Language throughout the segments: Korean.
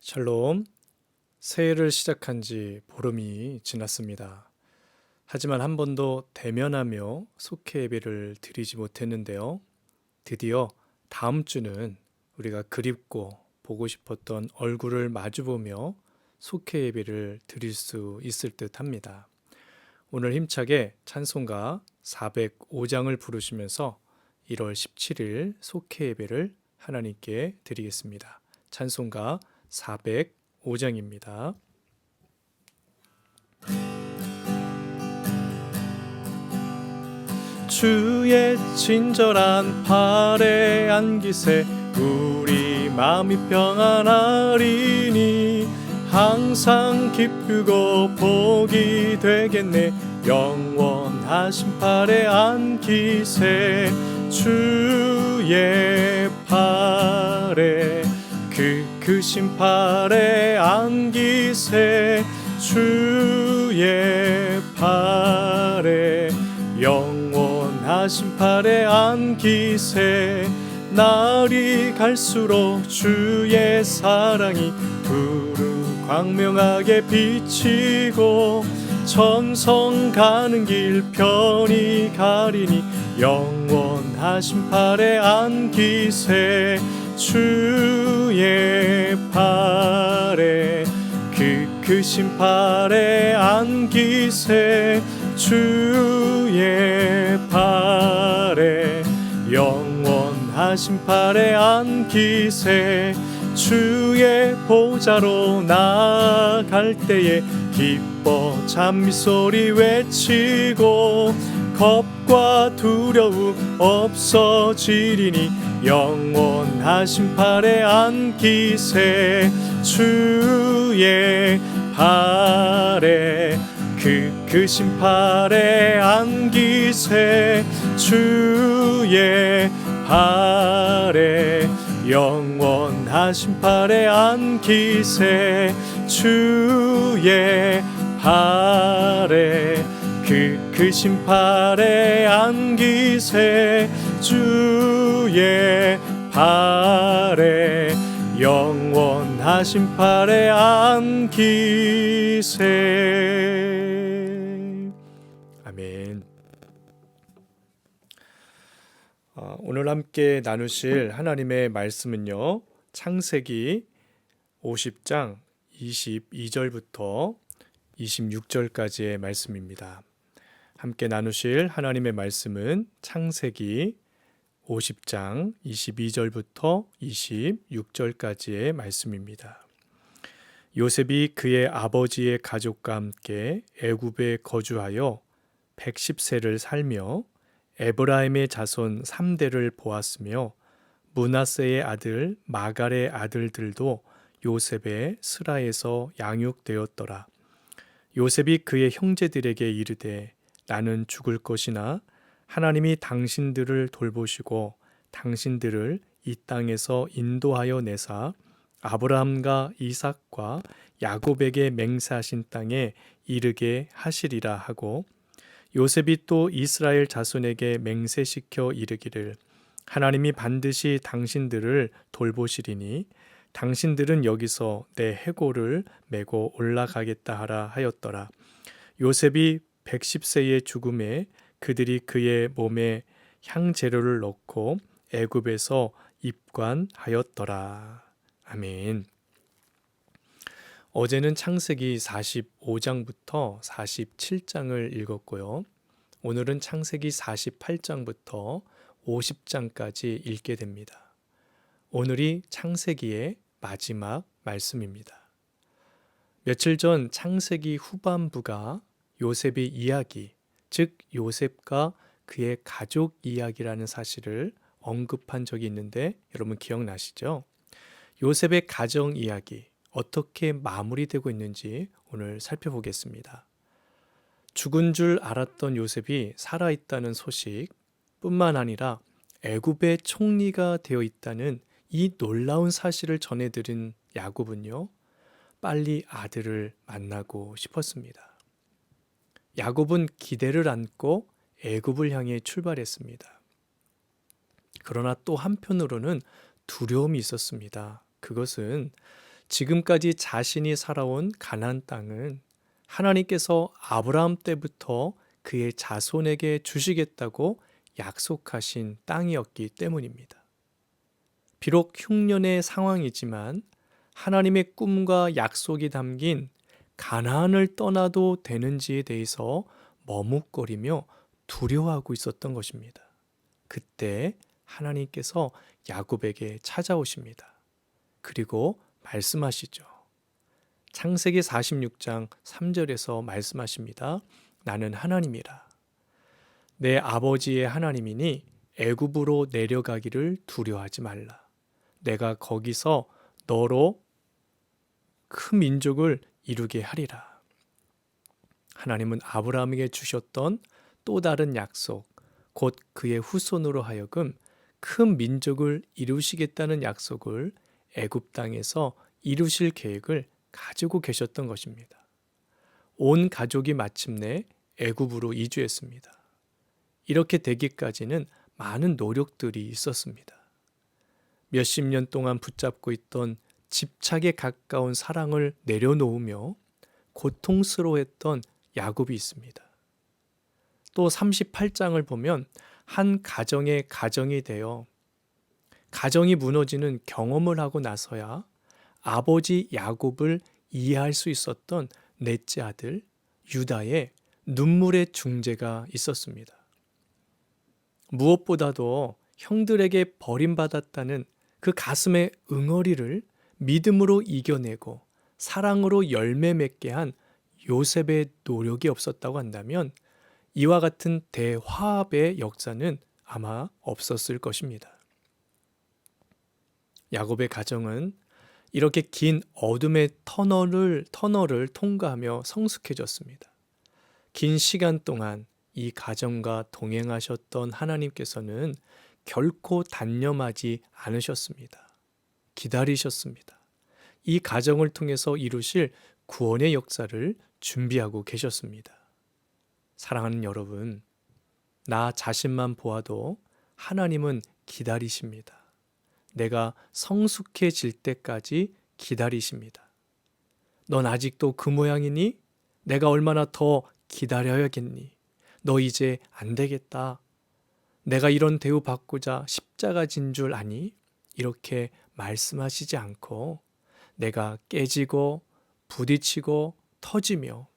샬롬, 새해를 시작한 지 보름이 지났습니다. 하지만 한 번도 대면하며 속회 예배를 드리지 못했는데요. 드디어 다음 주는 우리가 그립고 보고 싶었던 얼굴을 마주보며 속회 예배를 드릴 수 있을 듯 합니다. 오늘 힘차게 찬송가 405장을 부르시면서 1월 17일 속회 예배를 하나님께 드리겠습니다. 찬송가 405장입니다. 주의 친절한 팔에 안기세 우리 마음이 평안하리니 항상 기쁘고 복이 되겠네. 영원하신 팔에 안기세 주의 팔에 크신 팔에 안기세 주의 팔에 영원하신 팔에 안기세. 날이 갈수록 주의 사랑이 두루 광명하게 비치고 천성 가는 길 편히 가리니 영원하신 팔에 안기세 주의 팔에 크신 팔에 안기세 주의 팔에 영원하신 팔에 안기세. 주의 보좌로 나아갈 때에 기뻐 찬미소리 외치고 겁과 두려움 없어지리니 영원하신 팔에 안기세 주의 팔에 크신 팔에 안기세 주의 팔에 영원하신 팔에 안기세 주의 팔에 크신 팔에 안기세 주의 팔에 영원하신 팔에 안기세. 아멘. 오늘 함께 나누실 하나님의 말씀은요, 창세기 50장 22절부터 26절까지의 말씀입니다. 함께 나누실 하나님의 말씀은 창세기 50장 22절부터 26절까지의 말씀입니다. 요셉이 그의 아버지의 가족과 함께 애굽에 거주하여 110세를 살며 에브라임의 자손 3대를 보았으며 므낫세의 아들 마갈의 아들들도 요셉의 스라에서 양육되었더라. 요셉이 그의 형제들에게 이르되 나는 죽을 것이나 하나님이 당신들을 돌보시고 당신들을 이 땅에서 인도하여 내사 아브라함과 이삭과 야곱에게 맹세하신 땅에 이르게 하시리라 하고, 요셉이 또 이스라엘 자손에게 맹세시켜 이르기를 하나님이 반드시 당신들을 돌보시리니 당신들은 여기서 내 해골을 메고 올라가겠다 하라 하였더라. 요셉이 110세의 죽음에 그들이 그의 몸에 향재료를 넣고 애굽에서 입관하였더라. 아멘. 어제는 창세기 45장부터 47장을 읽었고요. 오늘은 창세기 48장부터 50장까지 읽게 됩니다. 오늘이 창세기의 마지막 말씀입니다. 며칠 전 창세기 후반부가 요셉의 이야기, 즉 요셉과 그의 가족 이야기라는 사실을 언급한 적이 있는데 여러분 기억나시죠? 요셉의 가정 이야기, 어떻게 마무리되고 있는지 오늘 살펴보겠습니다. 죽은 줄 알았던 요셉이 살아있다는 소식 뿐만 아니라 애굽의 총리가 되어 있다는 이 놀라운 사실을 전해드린 야곱은요, 빨리 아들을 만나고 싶었습니다. 야곱은 기대를 안고 애굽을 향해 출발했습니다. 그러나 또 한편으로는 두려움이 있었습니다. 그것은 지금까지 자신이 살아온 가나안 땅은 하나님께서 아브라함 때부터 그의 자손에게 주시겠다고 약속하신 땅이었기 때문입니다. 비록 흉년의 상황이지만 하나님의 꿈과 약속이 담긴 가나안을 떠나도 되는지에 대해서 머뭇거리며 두려워하고 있었던 것입니다. 그때 하나님께서 야곱에게 찾아오십니다. 그리고 말씀하시죠. 창세기 46장 3절에서 말씀하십니다. 나는 하나님이라. 내 아버지의 하나님이니 애굽으로 내려가기를 두려워하지 말라. 내가 거기서 너로 큰 민족을 이루게 하리라. 하나님은 아브라함에게 주셨던 또 다른 약속, 곧 그의 후손으로 하여금 큰 민족을 이루시겠다는 약속을 애굽 땅에서 이루실 계획을 가지고 계셨던 것입니다. 온 가족이 마침내 애굽으로 이주했습니다. 이렇게 되기까지는 많은 노력들이 있었습니다. 몇십 년 동안 붙잡고 있던 집착에 가까운 사랑을 내려놓으며 고통스러워했던 야곱이 있습니다. 또 38장을 보면 한 가정의 가정이 되어 가정이 무너지는 경험을 하고 나서야 아버지 야곱을 이해할 수 있었던 넷째 아들 유다의 눈물의 중재가 있었습니다. 무엇보다도 형들에게 버림받았다는 그 가슴의 응어리를 믿음으로 이겨내고 사랑으로 열매 맺게 한 요셉의 노력이 없었다고 한다면 이와 같은 대화합의 역사는 아마 없었을 것입니다. 야곱의 가정은 이렇게 긴 어둠의 터널을 통과하며 성숙해졌습니다. 긴 시간 동안 이 가정과 동행하셨던 하나님께서는 결코 단념하지 않으셨습니다. 기다리셨습니다. 이 가정을 통해서 이루실 구원의 역사를 준비하고 계셨습니다. 사랑하는 여러분, 나 자신만 보아도 하나님은 기다리십니다. 내가 성숙해질 때까지 기다리십니다. 넌 아직도 그 모양이니? 내가 얼마나 더 기다려야겠니? 너 이제 안 되겠다. 내가 이런 대우 받고자 십자가 진 줄 아니? 이렇게 말씀하시지 않고 내가 깨지고 부딪히고 터지며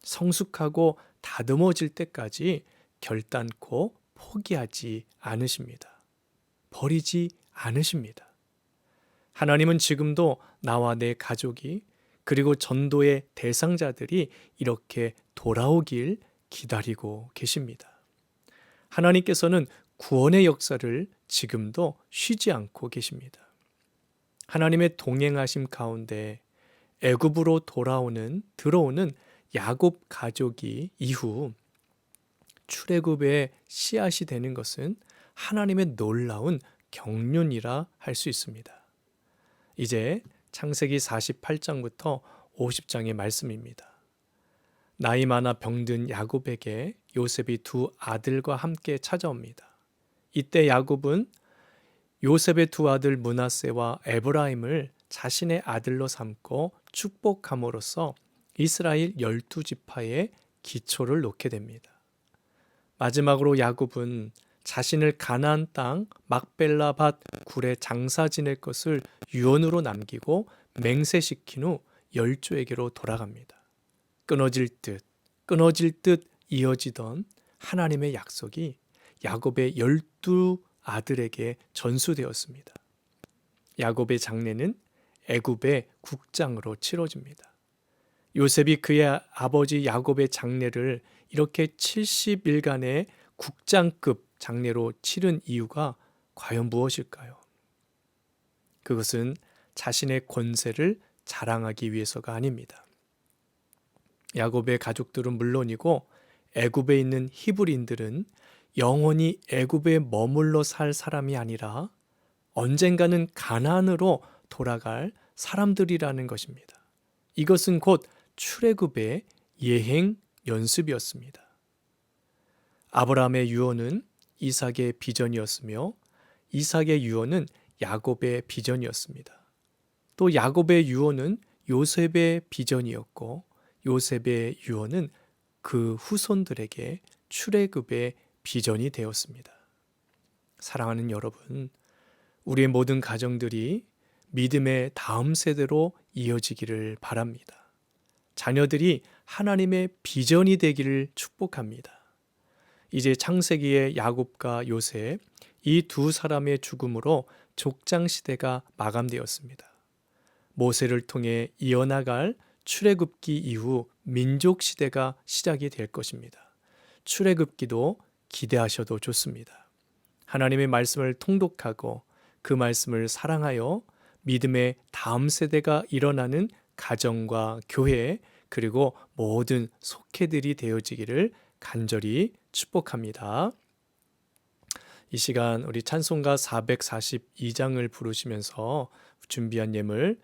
성숙하고 다듬어질 때까지 결단코 포기하지 않으십니다. 버리지 않으십니다. 하나님은 지금도 나와 내 가족이 그리고 전도의 대상자들이 이렇게 돌아오길 기다리고 계십니다. 하나님께서는 구원의 역사를 지금도 쉬지 않고 계십니다. 하나님의 동행하심 가운데 애굽으로 들어오는 야곱 가족이 이후 출애굽의 씨앗이 되는 것은 하나님의 놀라운 경륜이라 할 수 있습니다. 이제 창세기 48장부터 50장의 말씀입니다. 나이 많아 병든 야곱에게 요셉이 두 아들과 함께 찾아옵니다. 이때 야곱은 요셉의 두 아들 므낫세와 에브라임을 자신의 아들로 삼고 축복함으로써 이스라엘 12지파의 기초를 놓게 됩니다. 마지막으로 야곱은 자신을 가나안 땅 막벨라 밭 굴에 장사 지낼 것을 유언으로 남기고 맹세시킨 후 열조에게로 돌아갑니다. 끊어질 듯 이어지던 하나님의 약속이 야곱의 12 아들에게 전수되었습니다. 야곱의 장례는 애굽의 국장으로 치러집니다. 요셉이 그의 아버지 야곱의 장례를 이렇게 70일간의 국장급 장례로 치른 이유가 과연 무엇일까요? 그것은 자신의 권세를 자랑하기 위해서가 아닙니다. 야곱의 가족들은 물론이고 애굽에 있는 히브리인들은 영원히 애굽에 머물러 살 사람이 아니라 언젠가는 가나안으로 돌아갈 사람들이라는 것입니다. 이것은 곧 출애굽의 예행 연습이었습니다. 아브라함의 유언은 이삭의 비전이었으며 이삭의 유언은 야곱의 비전이었습니다. 또 야곱의 유언은 요셉의 비전이었고 요셉의 유언은 그 후손들에게 출애굽의 비전이 되었습니다. 사랑하는 여러분, 우리의 모든 가정들이 믿음의 다음 세대로 이어지기를 바랍니다. 자녀들이 하나님의 비전이 되기를 축복합니다. 이제 창세기의 야곱과 요셉, 이 두 사람의 죽음으로 족장 시대가 마감되었습니다. 모세를 통해 이어나갈 출애굽기 이후 민족 시대가 시작이 될 것입니다. 출애굽기도 기대하셔도 좋습니다. 하나님의 말씀을 통독하고 그 말씀을 사랑하여 믿음의 다음 세대가 일어나는 가정과 교회 그리고 모든 속회들이 되어지기를 간절히 축복합니다. 이 시간 우리 찬송가 442장을 부르시면서 준비한 예물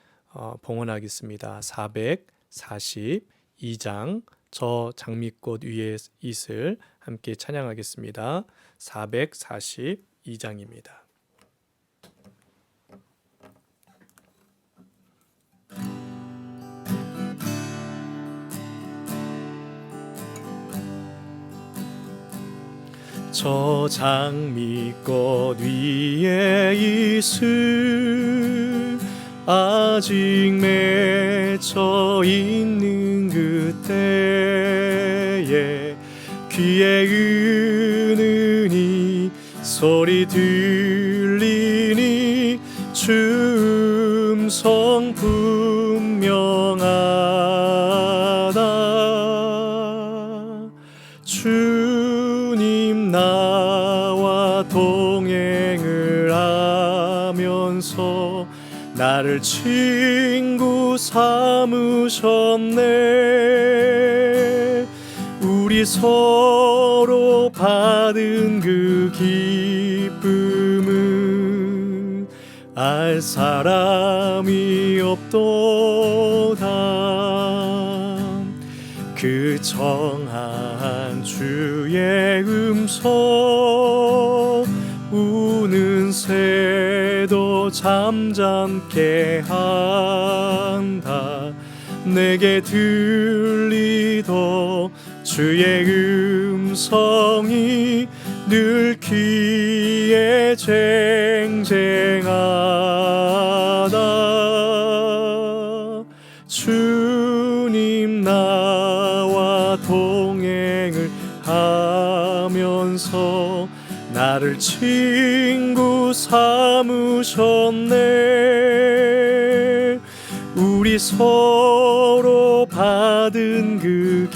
봉헌하겠습니다. 442장 저 장미꽃 위에 있을 함께 찬양하겠습니다. 442장입니다. 저 장미꽃 위에 있을 아직 맺혀 있는 그때에 귀에 은은히 소리 들리니 주 음성 분명하다. 주님 나와 동행을 하면서 나를 친구 삼으셨네. 우리 서로 받은 그 기쁨은 알 사람이 없도다. 그 청한 주의 음성 우는 새도 잠잠게 한다. 내게 들리도 주의 음성이 늘 귀에 쟁쟁하다. 주님 나와 동행을 하면서 나를 친구 삼으셨네. 우리 서로 받은 그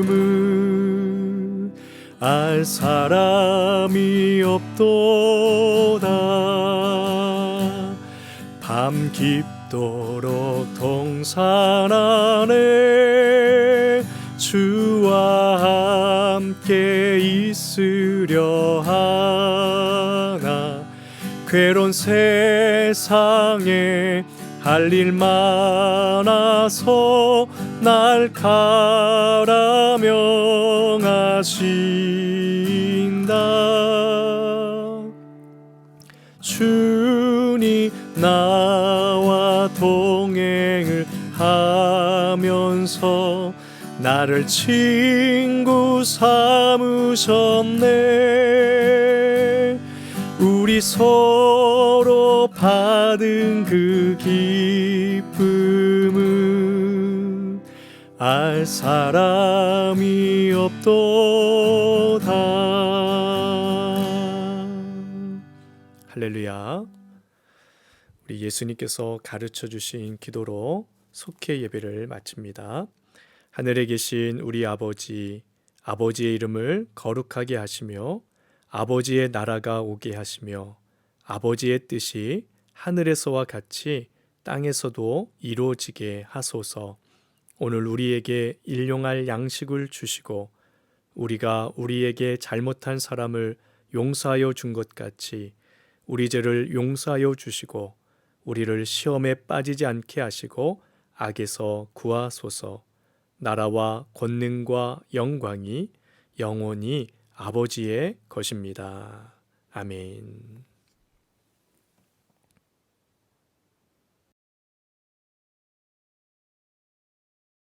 기쁨은 알 사람이 없도다. 밤 깊도록 동산 안에 주와 함께 있으려 하나. 괴로운 세상에 할 일 많아서 날 가라 명하신다. 주님 나와 동행을 하면서 나를 친구 삼으셨네. 우리 서로 받은 그 기쁨은 알 사람이 없도다. 할렐루야. 우리 예수님께서 가르쳐 주신 기도로 속회 예배를 마칩니다. 하늘에 계신 우리 아버지, 아버지의 이름을 거룩하게 하시며 아버지의 나라가 오게 하시며 아버지의 뜻이 하늘에서와 같이 땅에서도 이루어지게 하소서. 오늘 우리에게 일용할 양식을 주시고 우리가 우리에게 잘못한 사람을 용서하여 준 것 같이 우리 죄를 용서하여 주시고 우리를 시험에 빠지지 않게 하시고 악에서 구하소서. 나라와 권능과 영광이 영원히 아버지의 것입니다. 아멘.